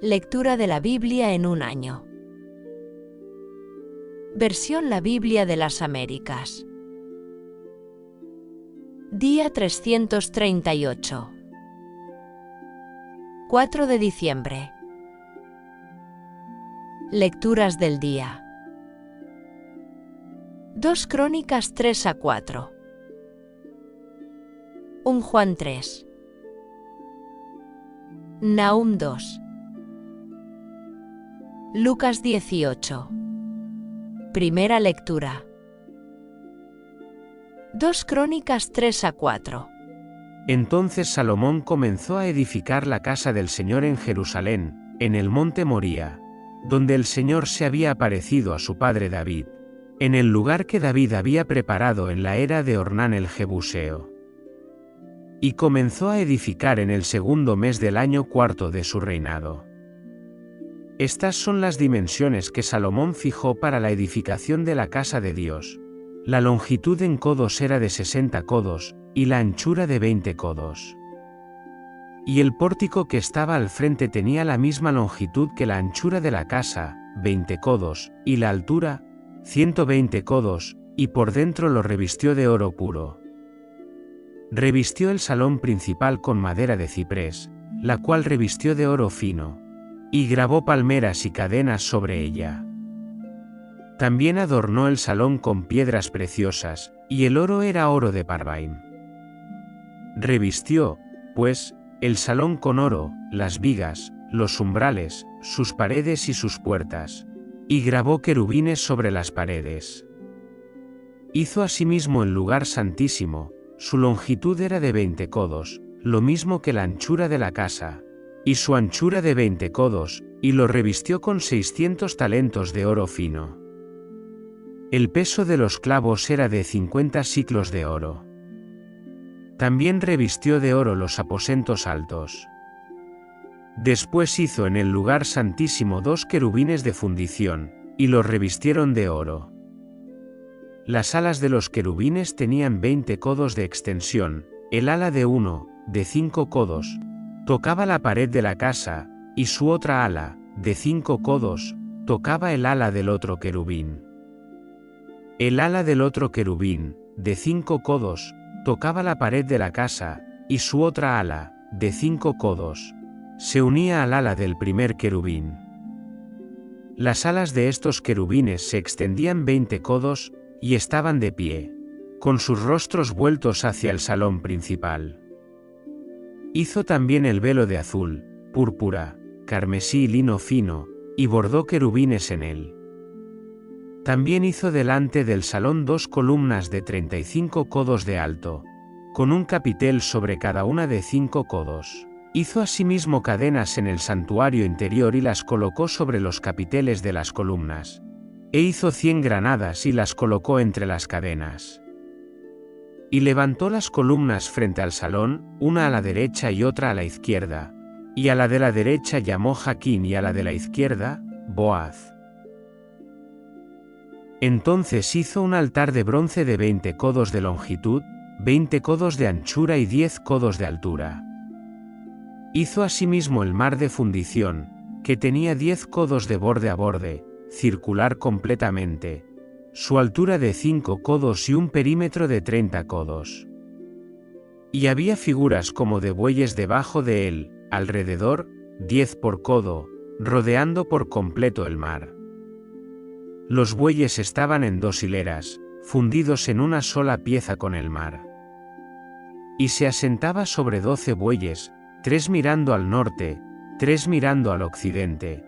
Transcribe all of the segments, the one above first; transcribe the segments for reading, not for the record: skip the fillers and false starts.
Lectura de la Biblia en un año. Versión La Biblia de las Américas. Día 338. 4 de diciembre. Lecturas del día. 2 Crónicas 3 a 4. 1 Juan 3. Nahum 2. Lucas 18. Primera lectura. 2 Crónicas 3 a 4. Entonces Salomón comenzó a edificar la casa del Señor en Jerusalén, en el monte Moría, donde el Señor se había aparecido a su padre David, en el lugar que David había preparado en la era de Ornán el Jebuseo. Y comenzó a edificar en el segundo mes del año cuarto de su reinado. Estas son las dimensiones que Salomón fijó para la edificación de la casa de Dios. La longitud en codos era de 60 codos, y la anchura de 20 codos. Y el pórtico que estaba al frente tenía la misma longitud que la anchura de la casa, 20 codos, y la altura, 120 codos, y por dentro lo revistió de oro puro. Revistió el salón principal con madera de ciprés, la cual revistió de oro fino, y grabó palmeras y cadenas sobre ella. También adornó el salón con piedras preciosas, y el oro era oro de Parvaim. Revistió, pues, el salón con oro, las vigas, los umbrales, sus paredes y sus puertas, y grabó querubines sobre las paredes. Hizo asimismo el lugar santísimo, su longitud era de 20 codos, lo mismo que la anchura de la casa, y su anchura de 20 codos, y lo revistió con 600 talentos de oro fino. El peso de los clavos era de 50 siclos de oro. También revistió de oro los aposentos altos. Después hizo en el lugar santísimo 2 querubines de fundición, y los revistieron de oro. Las alas de los querubines tenían 20 codos de extensión, el ala de uno, de 5 codos, tocaba la pared de la casa, y su otra ala, de 5 codos, tocaba el ala del otro querubín. El ala del otro querubín, de 5 codos, tocaba la pared de la casa, y su otra ala, de 5 codos, se unía al ala del primer querubín. Las alas de estos querubines se extendían 20 codos, y estaban de pie, con sus rostros vueltos hacia el salón principal. Hizo también el velo de azul, púrpura, carmesí y lino fino, y bordó querubines en él. También hizo delante del salón 2 columnas de 35 codos de alto, con un capitel sobre cada una de 5 codos. Hizo asimismo cadenas en el santuario interior y las colocó sobre los capiteles de las columnas. E hizo 100 granadas y las colocó entre las cadenas. Y levantó las columnas frente al salón, una a la derecha y otra a la izquierda, y a la de la derecha llamó Jaquín y a la de la izquierda, Boaz. Entonces hizo un altar de bronce de 20 codos de longitud, 20 codos de anchura y 10 codos de altura. Hizo asimismo el mar de fundición, que tenía 10 codos de borde a borde, circular completamente, su altura de 5 codos y un perímetro de 30 codos. Y había figuras como de bueyes debajo de él, alrededor, 10 por codo, rodeando por completo el mar. Los bueyes estaban en 2 hileras, fundidos en una sola pieza con el mar. Y se asentaba sobre 12 bueyes, 3 mirando al norte, 3 mirando al occidente,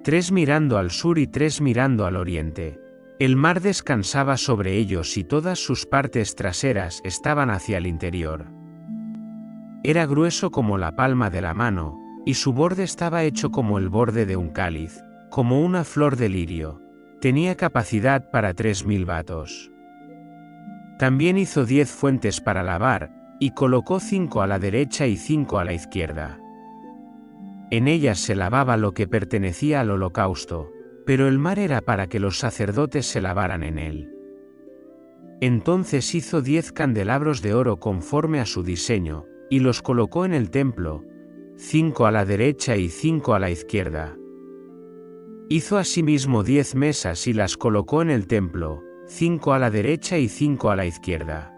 3 mirando al sur y 3 mirando al oriente. El mar descansaba sobre ellos y todas sus partes traseras estaban hacia el interior. Era grueso como la palma de la mano, y su borde estaba hecho como el borde de un cáliz, como una flor de lirio. Tenía capacidad para 3000 batos. También hizo 10 fuentes para lavar, y colocó 5 a la derecha y 5 a la izquierda. En ellas se lavaba lo que pertenecía al holocausto, pero el mar era para que los sacerdotes se lavaran en él. Entonces hizo 10 candelabros de oro conforme a su diseño, y los colocó en el templo, 5 a la derecha y 5 a la izquierda. Hizo asimismo 10 mesas y las colocó en el templo, 5 a la derecha y 5 a la izquierda.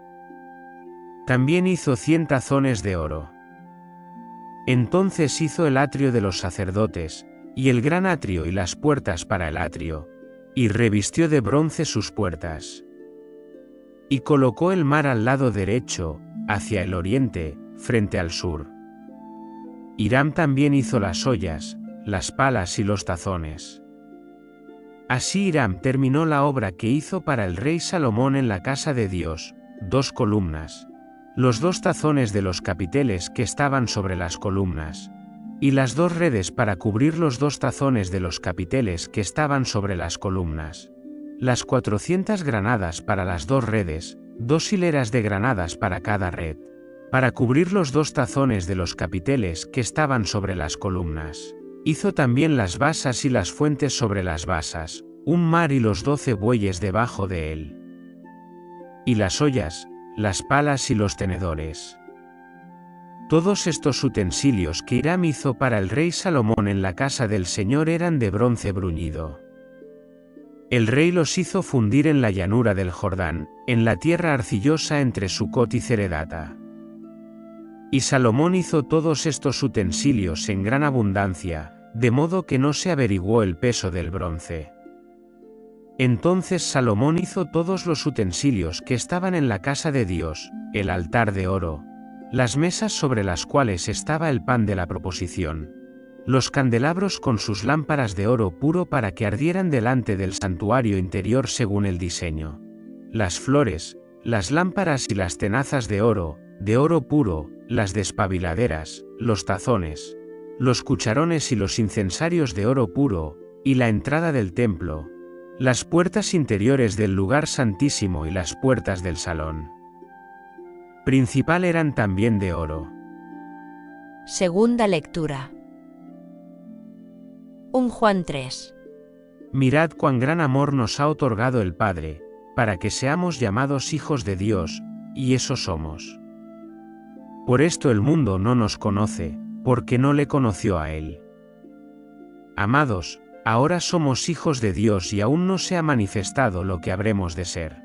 También hizo 100 tazones de oro. Entonces hizo el atrio de los sacerdotes, y el gran atrio y las puertas para el atrio, y revistió de bronce sus puertas. Y colocó el mar al lado derecho, hacia el oriente, frente al sur. Hiram también hizo las ollas, las palas y los tazones. Así Hiram terminó la obra que hizo para el rey Salomón en la casa de Dios, 2 columnas, los 2 tazones de los capiteles que estaban sobre las columnas, y las 2 redes para cubrir los 2 tazones de los capiteles que estaban sobre las columnas, las 400 granadas para las 2 redes, 2 hileras de granadas para cada red, para cubrir los 2 tazones de los capiteles que estaban sobre las columnas. Hizo también las basas y las fuentes sobre las basas, un mar y los 12 bueyes debajo de él. Y las ollas, las palas y los tenedores. Todos estos utensilios que Hiram hizo para el rey Salomón en la casa del Señor eran de bronce bruñido. El rey los hizo fundir en la llanura del Jordán, en la tierra arcillosa entre Sucot y Ceredata. Y Salomón hizo todos estos utensilios en gran abundancia, de modo que no se averiguó el peso del bronce. Entonces Salomón hizo todos los utensilios que estaban en la casa de Dios, el altar de oro, las mesas sobre las cuales estaba el pan de la proposición, los candelabros con sus lámparas de oro puro para que ardieran delante del santuario interior según el diseño, las flores, las lámparas y las tenazas de oro puro, las despabiladeras, los tazones, los cucharones y los incensarios de oro puro, y la entrada del templo, las puertas interiores del lugar santísimo y las puertas del salón principal eran también de oro. Segunda lectura. 1 Juan 3. Mirad cuán gran amor nos ha otorgado el Padre, para que seamos llamados hijos de Dios, y eso somos. Por esto el mundo no nos conoce, porque no le conoció a Él. Amados, ahora somos hijos de Dios y aún no se ha manifestado lo que habremos de ser.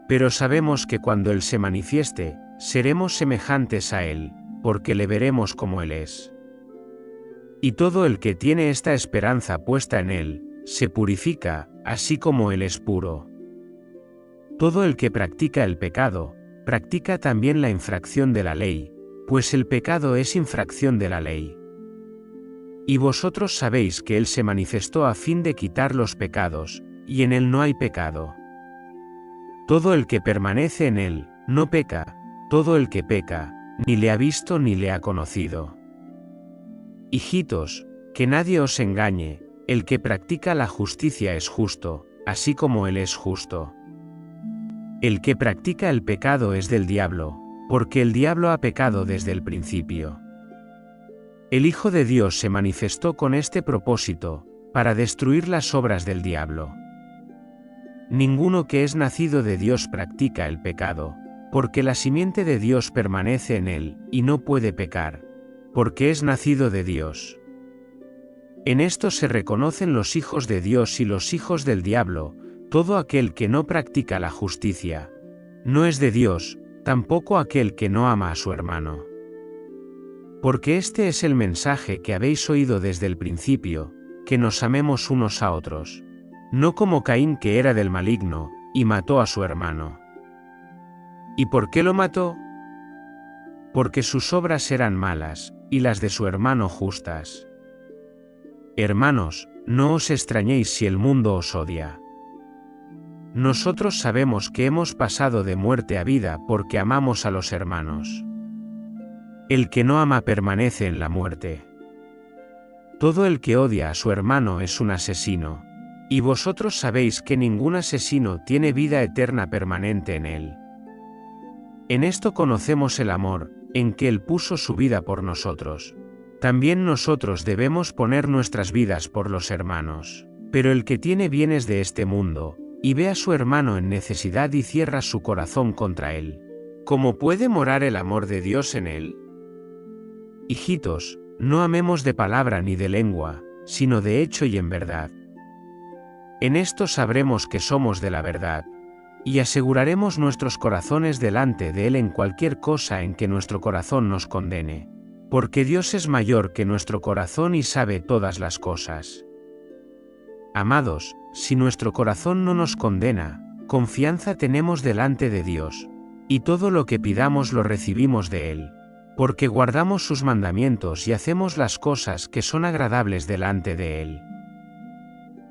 Pero sabemos que cuando Él se manifieste, seremos semejantes a Él, porque le veremos como Él es. Y todo el que tiene esta esperanza puesta en Él, se purifica, así como Él es puro. Todo el que practica el pecado, practica también la infracción de la ley, pues el pecado es infracción de la ley. Y vosotros sabéis que Él se manifestó a fin de quitar los pecados, y en Él no hay pecado. Todo el que permanece en Él, no peca, todo el que peca, ni le ha visto ni le ha conocido. Hijitos, que nadie os engañe, el que practica la justicia es justo, así como Él es justo. El que practica el pecado es del diablo, porque el diablo ha pecado desde el principio. El Hijo de Dios se manifestó con este propósito, para destruir las obras del diablo. Ninguno que es nacido de Dios practica el pecado, porque la simiente de Dios permanece en él, y no puede pecar, porque es nacido de Dios. En esto se reconocen los hijos de Dios y los hijos del diablo. Todo aquel que no practica la justicia, no es de Dios, tampoco aquel que no ama a su hermano. Porque este es el mensaje que habéis oído desde el principio, que nos amemos unos a otros. No como Caín, que era del maligno, y mató a su hermano. ¿Y por qué lo mató? Porque sus obras eran malas, y las de su hermano justas. Hermanos, no os extrañéis si el mundo os odia. Nosotros sabemos que hemos pasado de muerte a vida porque amamos a los hermanos. El que no ama permanece en la muerte. Todo el que odia a su hermano es un asesino, y vosotros sabéis que ningún asesino tiene vida eterna permanente en él. En esto conocemos el amor, en que Él puso su vida por nosotros. También nosotros debemos poner nuestras vidas por los hermanos. Pero el que tiene bienes de este mundo, y ve a su hermano en necesidad y cierra su corazón contra él, ¿cómo puede morar el amor de Dios en él? Hijitos, no amemos de palabra ni de lengua, sino de hecho y en verdad. En esto sabremos que somos de la verdad, y aseguraremos nuestros corazones delante de Él en cualquier cosa en que nuestro corazón nos condene, porque Dios es mayor que nuestro corazón y sabe todas las cosas. Amados, si nuestro corazón no nos condena, confianza tenemos delante de Dios, y todo lo que pidamos lo recibimos de Él, porque guardamos sus mandamientos y hacemos las cosas que son agradables delante de Él.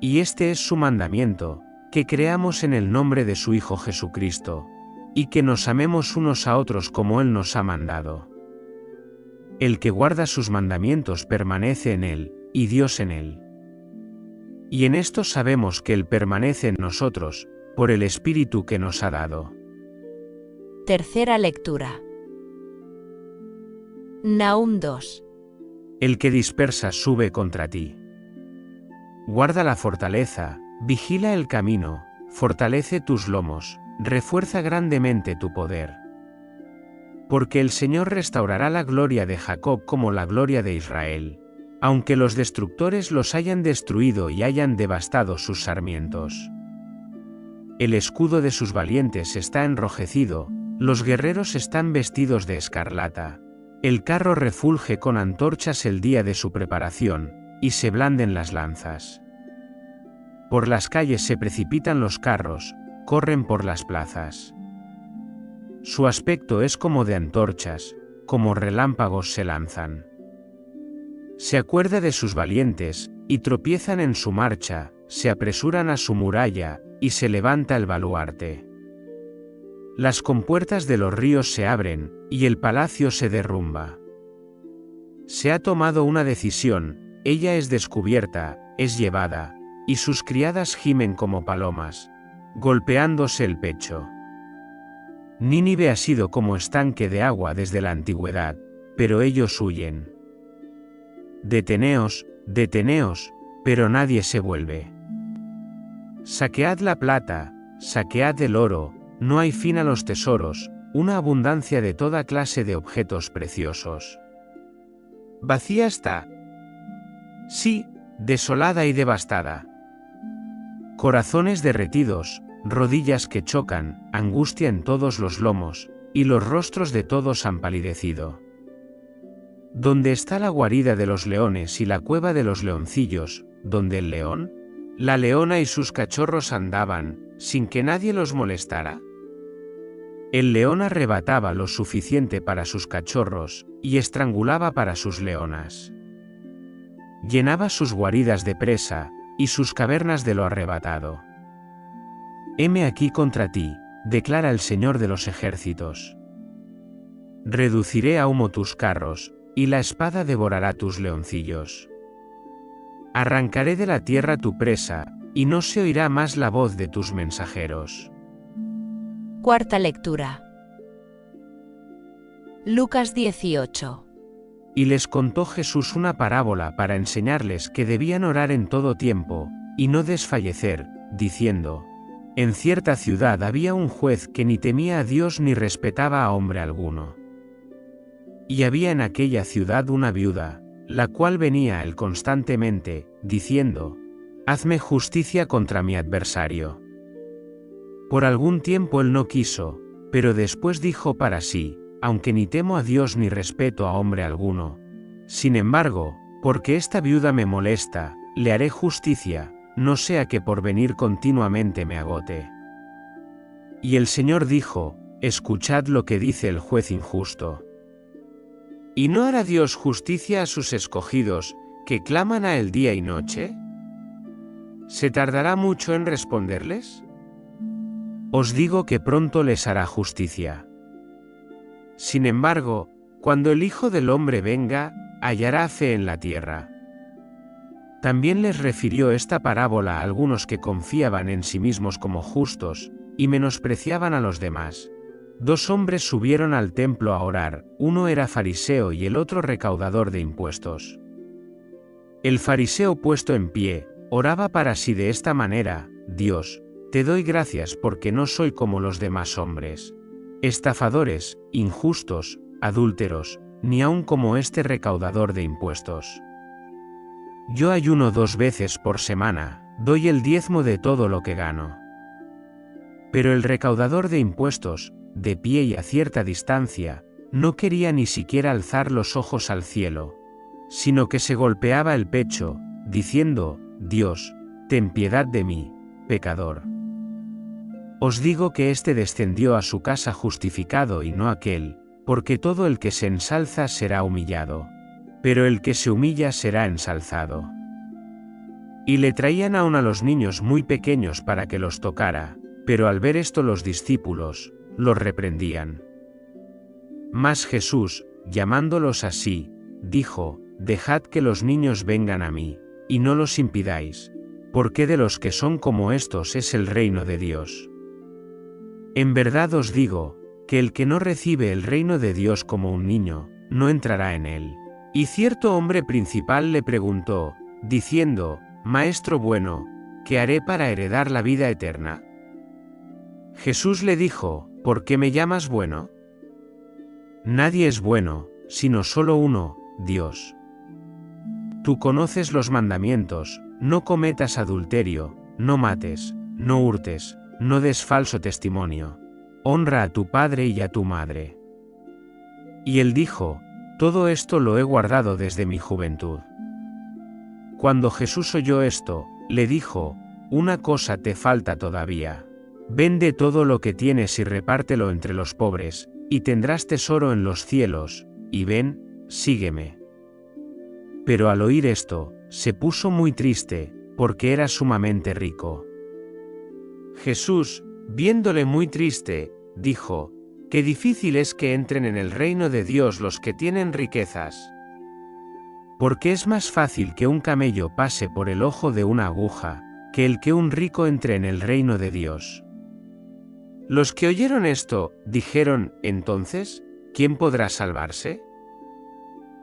Y este es su mandamiento, que creamos en el nombre de su Hijo Jesucristo, y que nos amemos unos a otros como Él nos ha mandado. El que guarda sus mandamientos permanece en Él, y Dios en Él. Y en esto sabemos que Él permanece en nosotros, por el Espíritu que nos ha dado. Tercera lectura. Nahum 2. El que dispersa sube contra ti. Guarda la fortaleza, vigila el camino, fortalece tus lomos, refuerza grandemente tu poder. Porque el Señor restaurará la gloria de Jacob como la gloria de Israel, aunque los destructores los hayan destruido y hayan devastado sus sarmientos. El escudo de sus valientes está enrojecido, los guerreros están vestidos de escarlata. El carro refulge con antorchas el día de su preparación, y se blanden las lanzas. Por las calles se precipitan los carros, corren por las plazas. Su aspecto es como de antorchas, como relámpagos se lanzan. Se acuerda de sus valientes, y tropiezan en su marcha, se apresuran a su muralla, y se levanta el baluarte. Las compuertas de los ríos se abren, y el palacio se derrumba. Se ha tomado una decisión, ella es descubierta, es llevada, y sus criadas gimen como palomas, golpeándose el pecho. Nínive ha sido como estanque de agua desde la antigüedad, pero ellos huyen. Deteneos, deteneos, pero nadie se vuelve. Saquead la plata, saquead el oro, no hay fin a los tesoros, una abundancia de toda clase de objetos preciosos. Vacía está. Sí, desolada y devastada. Corazones derretidos, rodillas que chocan, angustia en todos los lomos, y los rostros de todos han palidecido. ¿Dónde está la guarida de los leones y la cueva de los leoncillos, donde el león, la leona y sus cachorros andaban, sin que nadie los molestara? El león arrebataba lo suficiente para sus cachorros, y estrangulaba para sus leonas. Llenaba sus guaridas de presa, y sus cavernas de lo arrebatado. Heme aquí contra ti, declara el Señor de los ejércitos. Reduciré a humo tus carros, y la espada devorará tus leoncillos. Arrancaré de la tierra tu presa, y no se oirá más la voz de tus mensajeros. Cuarta lectura. Lucas 18. Y les contó Jesús una parábola para enseñarles que debían orar en todo tiempo, y no desfallecer, diciendo: En cierta ciudad había un juez que ni temía a Dios ni respetaba a hombre alguno. Y había en aquella ciudad una viuda, la cual venía a él constantemente, diciendo: Hazme justicia contra mi adversario. Por algún tiempo él no quiso, pero después dijo para sí: aunque ni temo a Dios ni respeto a hombre alguno, sin embargo, porque esta viuda me molesta, le haré justicia, no sea que por venir continuamente me agote. Y el Señor dijo: Escuchad lo que dice el juez injusto. ¿Y no hará Dios justicia a sus escogidos, que claman a él día y noche? ¿Se tardará mucho en responderles? Os digo que pronto les hará justicia. Sin embargo, cuando el Hijo del Hombre venga, hallará fe en la tierra. También les refirió esta parábola a algunos que confiaban en sí mismos como justos, y menospreciaban a los demás. 2 hombres subieron al templo a orar, uno era fariseo y el otro recaudador de impuestos. El fariseo puesto en pie, oraba para sí de esta manera: Dios, te doy gracias porque no soy como los demás hombres, estafadores, injustos, adúlteros, ni aun como este recaudador de impuestos. Yo ayuno 2 veces por semana, doy el diezmo de todo lo que gano. Pero el recaudador de impuestos, de pie y a cierta distancia, no quería ni siquiera alzar los ojos al cielo, sino que se golpeaba el pecho, diciendo: Dios, ten piedad de mí, pecador. Os digo que éste descendió a su casa justificado y no aquel, porque todo el que se ensalza será humillado, pero el que se humilla será ensalzado. Y le traían aún a los niños muy pequeños para que los tocara, pero al ver esto los discípulos los reprendían. Mas Jesús, llamándolos así, dijo: Dejad que los niños vengan a mí, y no los impidáis, porque de los que son como estos es el reino de Dios. En verdad os digo, que el que no recibe el reino de Dios como un niño, no entrará en él. Y cierto hombre principal le preguntó, diciendo: Maestro bueno, ¿qué haré para heredar la vida eterna? Jesús le dijo: ¿Por qué me llamas bueno? Nadie es bueno, sino solo uno, Dios. Tú conoces los mandamientos: no cometas adulterio, no mates, no hurtes, no des falso testimonio, honra a tu padre y a tu madre. Y él dijo: Todo esto lo he guardado desde mi juventud. Cuando Jesús oyó esto, le dijo: Una cosa te falta todavía. Vende todo lo que tienes y repártelo entre los pobres, y tendrás tesoro en los cielos, y ven, sígueme. Pero al oír esto, se puso muy triste, porque era sumamente rico. Jesús, viéndole muy triste, dijo: Qué difícil es que entren en el reino de Dios los que tienen riquezas. Porque es más fácil que un camello pase por el ojo de una aguja, que el que un rico entre en el reino de Dios. Los que oyeron esto, dijeron: Entonces, ¿quién podrá salvarse?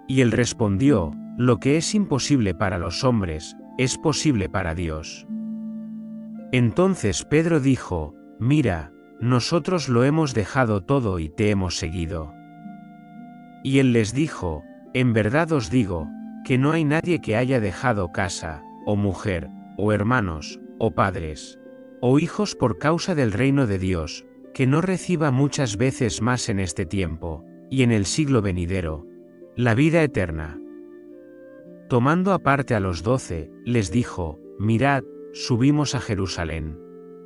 Y él respondió: Lo que es imposible para los hombres, es posible para Dios. Entonces Pedro dijo: Mira, nosotros lo hemos dejado todo y te hemos seguido. Y él les dijo: En verdad os digo, que no hay nadie que haya dejado casa, o mujer, o hermanos, o padres, o hijos por causa del reino de Dios, que no reciba muchas veces más en este tiempo, y en el siglo venidero, la vida eterna. Tomando aparte a los 12, les dijo: Mirad, subimos a Jerusalén.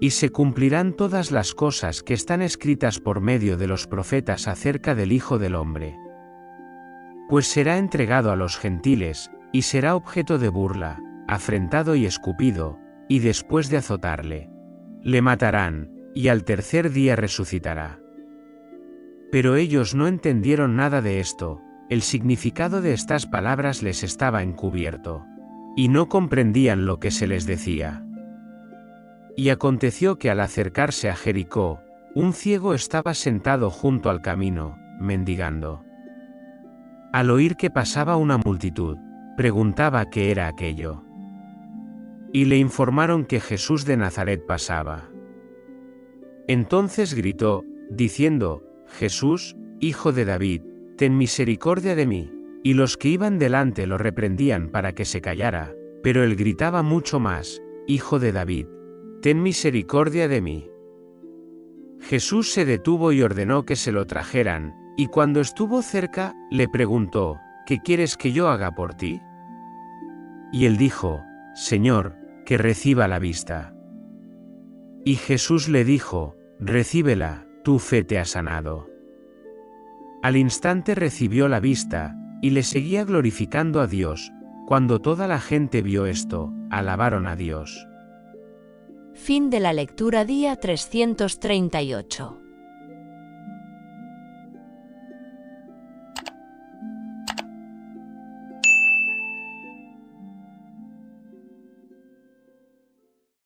Y se cumplirán todas las cosas que están escritas por medio de los profetas acerca del Hijo del Hombre. Pues será entregado a los gentiles, y será objeto de burla, afrentado y escupido, y después de azotarle, le matarán, y al tercer día resucitará. Pero ellos no entendieron nada de esto, el significado de estas palabras les estaba encubierto, y no comprendían lo que se les decía. Y aconteció que al acercarse a Jericó, un ciego estaba sentado junto al camino, mendigando. Al oír que pasaba una multitud, preguntaba qué era aquello. Y le informaron que Jesús de Nazaret pasaba. Entonces gritó, diciendo: Jesús, Hijo de David, ten misericordia de mí. Y los que iban delante lo reprendían para que se callara, pero él gritaba mucho más: Hijo de David, ten misericordia de mí. Jesús se detuvo y ordenó que se lo trajeran, y cuando estuvo cerca, le preguntó: ¿Qué quieres que yo haga por ti? Y él dijo: Señor, que reciba la vista. Y Jesús le dijo: Recíbela, tu fe te ha sanado. Al instante recibió la vista, y le seguía glorificando a Dios. Cuando toda la gente vio esto, alabaron a Dios. Fin de la lectura día 338.